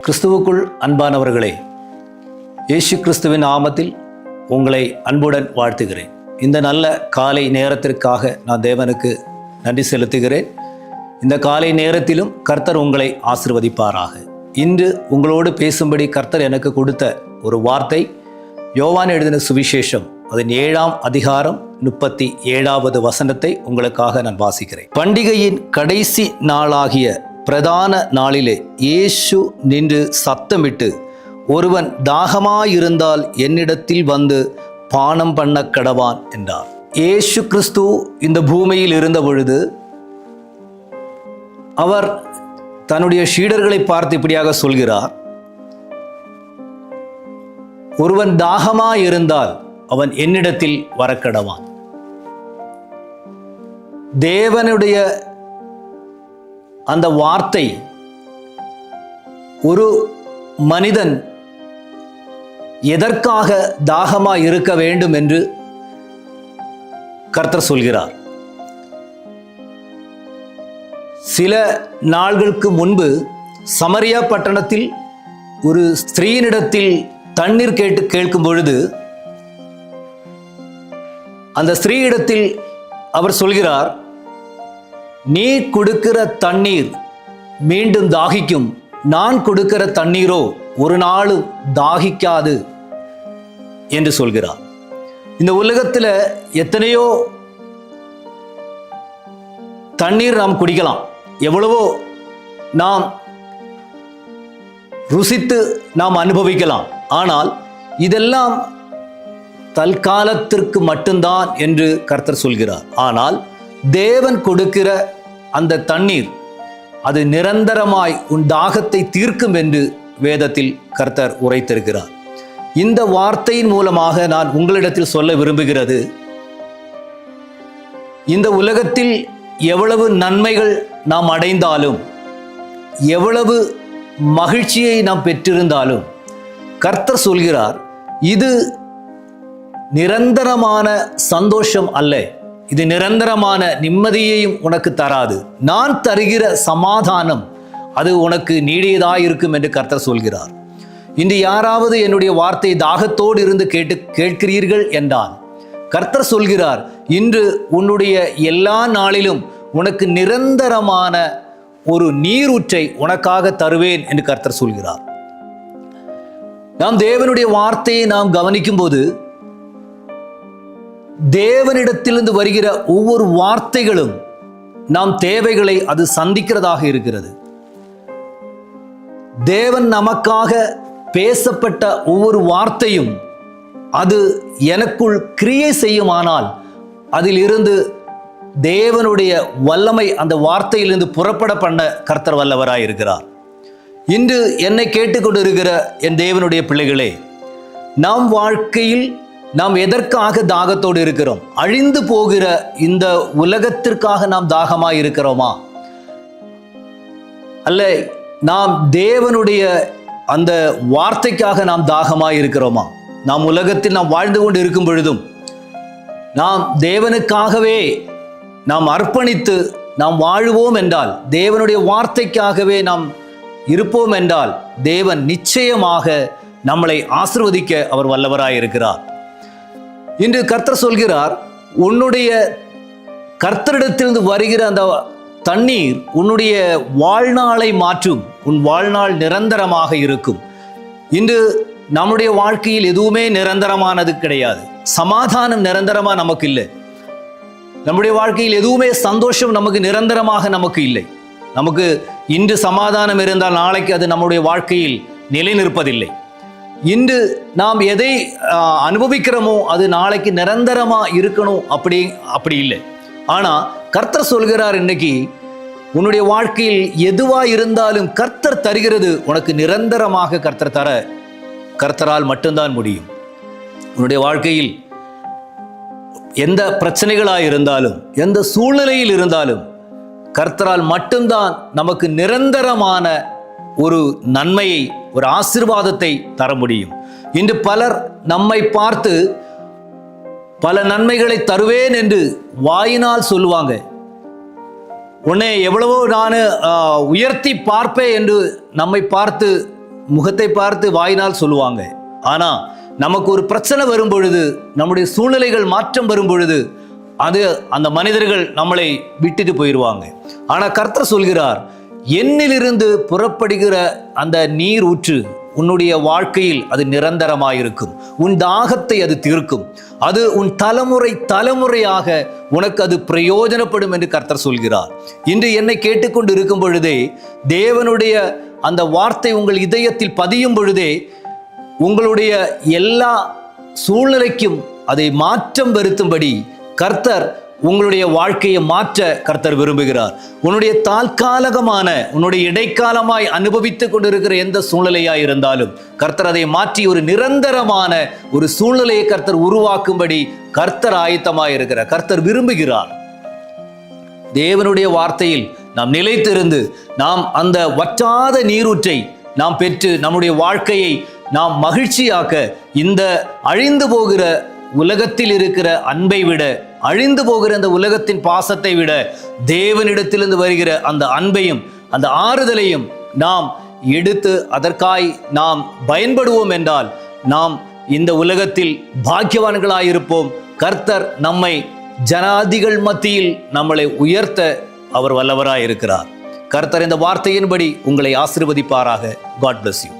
கிறிஸ்துவுக்குள் அன்பானவர்களே, இயேசு கிறிஸ்துவின் நாமத்தில் உங்களை அன்புடன் வாழ்த்துகிறேன். இந்த நல்ல காலை நேரத்திற்காக நான் தேவனுக்கு நன்றி செலுத்துகிறேன். இந்த காலை நேரத்திலும் கர்த்தர் உங்களை ஆசீர்வதிப்பாராக. இன்று உங்களோடு பேசும்படி கர்த்தர் எனக்கு கொடுத்த ஒரு வார்த்தை யோவான் எழுதின சுவிசேஷம் அதன் 7ஆம் அதிகாரம் 37வது வசனத்தை உங்களுக்காக நான் வாசிக்கிறேன். பண்டிகையின் கடைசி நாளாகிய பிரதான நாளிலே இயேசு நின்று சத்தமிட்டு, ஒருவன் தாகமாயிருந்தால் என்னிடத்தில் வந்து பானம் பண்ண கடவான் என்றார். இயேசு கிறிஸ்து இந்த பூமியில் இருந்த பொழுது அவர் தன்னுடைய சீடர்களை பார்த்து இப்படியாக சொல்கிறார், ஒருவன் தாகமாயிருந்தால் அவன் என்னிடத்தில் வரக்கடவான். தேவனுடைய அந்த வார்த்தை ஒரு மனிதன் எதற்காக தாகமாய் இருக்க வேண்டும் என்று கர்த்தர் சொல்கிறார். சில நாள்களுக்கு முன்பு சமரியா பட்டணத்தில் ஒரு ஸ்திரீனிடத்தில் தண்ணீர் கேட்கும் பொழுது அந்த ஸ்திரீயிடத்தில் அவர் சொல்கிறார், நீ கொடுக்கிற தண்ணீர் மீண்டும் தாகிக்கும், நான் கொடுக்கிற தண்ணீரோ ஒரு நாளும் தாகிக்காது என்று சொல்கிறார். இந்த உலகத்தில் எத்தனையோ தண்ணீர் நாம் குடிக்கலாம், எவ்வளவோ நாம் ருசித்து நாம் அனுபவிக்கலாம். ஆனால் இதெல்லாம் தற்காலத்திற்கு மட்டும்தான் என்று கர்த்தர் சொல்கிறார். ஆனால் தேவன் கொடுக்கிற அந்த தண்ணீர் அது நிரந்தரமாய் உன் தாகத்தை தீர்க்கும் என்று வேதத்தில் கர்த்தர் உரைத்திருக்கிறார். இந்த வார்த்தையின் மூலமாக நான் உங்களிடத்தில் சொல்ல விரும்புகிறது, இந்த உலகத்தில் எவ்வளவு நன்மைகள் நாம் அடைந்தாலும், எவ்வளவு மகிழ்ச்சியை நாம் பெற்றிருந்தாலும், கர்த்தர் சொல்கிறார், இது நிரந்தரமான சந்தோஷம் அல்ல, இது நிரந்தரமான நிம்மதியையும் உனக்கு தராது. நான் தருகிற சமாதானம் அது உனக்கு நீடியதாயிருக்கும் என்று கர்த்தர் சொல்கிறார். இன்று யாராவது என்னுடைய வார்த்தை தாகத்தோடு இருந்து கேட்கிறீர்கள் என்றால் கர்த்தர் சொல்கிறார், இன்று உன்னுடைய எல்லா நாளிலும் உனக்கு நிரந்தரமான ஒரு நீரூற்றை உனக்காக தருவேன் என்று கர்த்தர் சொல்கிறார். நாம் தேவனுடைய வார்த்தையை நாம் கவனிக்கும் போது தேவனிடத்திலிருந்து வருகிற ஒவ்வொரு வார்த்தைகளும் நாம் தேவைகளை அது சந்திக்கிறதாக இருக்கிறது. தேவன் நமக்காக பேசப்பட்ட ஒவ்வொரு வார்த்தையும் அது எனக்குள் கிரியை செய்யுமானால் அதில் இருந்து தேவனுடைய வல்லமை அந்த வார்த்தையிலிருந்து புறப்பட பண்ண கர்த்தர் வல்லவராய் இருக்கிறார். இன்று என்னை கேட்டுக்கொண்டிருக்கிற என் தேவனுடைய பிள்ளைகளே, நாம் வாழ்க்கையில் நாம் எதற்காக தாகத்தோடு இருக்கிறோம்? அழிந்து போகிற இந்த உலகத்திற்காக நாம் தாகமாய் இருக்கிறோமா? அல்ல, நாம் தேவனுடைய அந்த வார்த்தைக்காக நாம் தாகமாய் இருக்கிறோமா? நாம் உலகத்தில் நாம் வாழ்ந்து கொண்டு இருக்கும் பொழுதும் நாம் தேவனுக்காகவே நாம் அர்ப்பணித்து நாம் வாழுவோம் என்றால், தேவனுடைய வார்த்தைக்காகவே நாம் இருப்போம் என்றால், தேவன் நிச்சயமாக நம்மளை ஆசீர்வதிக்க அவர் வல்லவராய் இருக்கிறார். இன்று கர்த்தர் சொல்கிறார், உன்னுடைய கர்த்தரிடத்திலிருந்து வருகிற அந்த தண்ணீர் உன்னுடைய வாழ்நாளை மாற்றும், உன் வாழ்நாள் நிரந்தரமாக இருக்கும். இன்று நம்முடைய வாழ்க்கையில் எதுவுமே நிரந்தரமானது கிடையாது. சமாதானம் நிரந்தரமா நமக்கு இல்லை. நம்முடைய வாழ்க்கையில் எதுவுமே சந்தோஷம் நமக்கு நிரந்தரமாக நமக்கு இல்லை. நமக்கு இன்று சமாதானம் இருந்தால் நாளைக்கு அது நம்முடைய வாழ்க்கையில் நிலை நிற்பதில்லை. இன்று நாம் எதை அனுபவிக்கிறோமோ அது நாளைக்கு நிரந்தரமா இருக்கணும் அப்படி இல்லை. ஆனா கர்த்தர் சொல்கிறார், இன்னைக்கு உன்னுடைய வாழ்க்கையில் எதுவா இருந்தாலும் கர்த்தர் தருகிறது உனக்கு நிரந்தரமாக கர்த்தரால் மட்டும்தான் முடியும். உன்னுடைய வாழ்க்கையில் எந்த பிரச்சனைகளாக இருந்தாலும், எந்த சூழ்நிலையில் இருந்தாலும் கர்த்தரால் மட்டும்தான் நமக்கு நிரந்தரமான ஒரு நன்மையை, ஒரு ஆசீர்வாதத்தை தர முடியும். இன்று பலர் நம்மை பார்த்து பல நன்மைகளை தருவேன் என்று வாயினால் சொல்லுவாங்க. உன்னை எவ்வளவோ நான் உயர்த்தி பார்ப்பேன் என்று நம்மை பார்த்து முகத்தை பார்த்து வாயினால் சொல்லுவாங்க. ஆனா நமக்கு ஒரு பிரச்சனை வரும் பொழுது, நம்முடைய சூழ்நிலைகள் மாற்றம் வரும் பொழுது அந்த மனிதர்கள் நம்மளை விட்டுட்டு போயிடுவாங்க. ஆனா கர்த்தர் சொல்கிறார், என்னிலிருந்து புறப்படுகிற அந்த நீர் ஊற்று உன்னுடைய வாழ்க்கையில் அது நிரந்தரமாயிருக்கும். உன் தாகத்தை அது தீர்க்கும். அது உன் தலைமுறையாக உனக்கு அது பிரயோஜனப்படும் என்று கர்த்தர் சொல்கிறார். இன்று என்னை கேட்டுக்கொண்டு இருக்கும் பொழுதே, தேவனுடைய அந்த வார்த்தை உங்கள் இதயத்தில் பதியும் பொழுதே, உங்களுடைய எல்லா சூழ்நிலைக்கும் அதை மாற்றம் வருத்தும்படி கர்த்தர் உங்களுடைய வாழ்க்கையை மாற்ற கர்த்தர் விரும்புகிறார். உன்னுடைய தாற்காலிகமான, உன்னுடைய இடைக்காலமாய் அனுபவித்துக் கொண்டிருக்கிற எந்த சூழ்நிலையாய் இருந்தாலும் கர்த்தர் அதை மாற்றி ஒரு நிரந்தரமான ஒரு சூழ்நிலையை கர்த்தர் உருவாக்கும்படி கர்த்தர் ஆயத்தமாய் இருக்கிறார். கர்த்தர் விரும்புகிறார். தேவனுடைய வார்த்தையில் நாம் நிலைத்திருந்து நாம் அந்த வற்றாத நீரூற்றை நாம் பெற்று நம்முடைய வாழ்க்கையை நாம் மகிழ்ச்சியாக்க, இந்த அழிந்து போகிற உலகத்தில் இருக்கிற அன்பை விட, அழிந்து போகிற அந்த உலகத்தின் பாசத்தை விட, தேவனிடத்திலிருந்து வருகிற அந்த அன்பையும் அந்த ஆறுதலையும் நாம் எடுத்து அதற்காய் நாம் பயன்படுவோம் என்றால் நாம் இந்த உலகத்தில் பாக்கியவான்களாயிருப்போம். கர்த்தர் நம்மை ஜனாதிகள் மத்தியில் நம்மளை உயர்த்த அவர் வல்லவராய் இருக்கிறார். கர்த்தர் இந்த வார்த்தையின்படி உங்களை ஆசீர்வதிப்பாராக. God bless you.